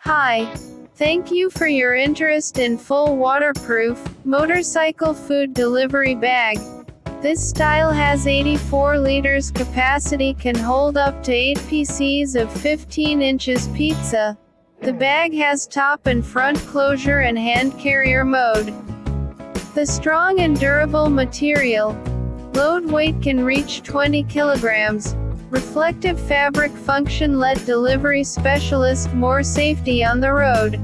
Hi. Thank you for your interest in full waterproof motorcycle food delivery bag. This style has 84 liters capacity, can hold up to 8 pieces of 15 inches pizza. The bag has top and front closure and hand carrier mode. The strong and durable material. Load weight can reach 20 kilograms. Reflective fabric function let delivery specialist more safety on the road.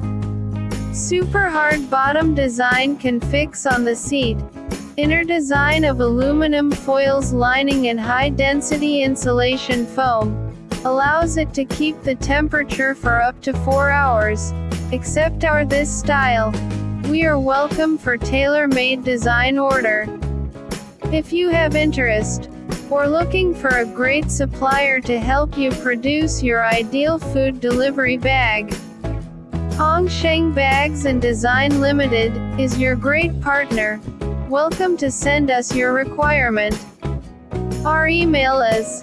Super hard bottom design can fix on the seat. Inner design of aluminum foils lining and high density insulation foam allows it to keep the temperature for up to 4 hours. Accept our this style. We are welcome for tailor-made design order. If you have interest or looking for a great supplier to help you produce your ideal food delivery bag, Hongsheng Bags and Design Limited is your great partner. Welcome to send us your requirement. Our email is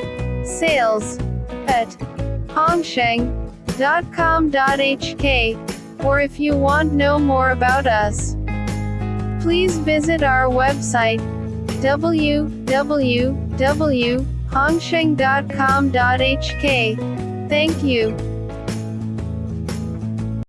sales@hongsheng.com.hk, or if you want know more about us, please visit our website www.hongsheng.com.hk. Thank you.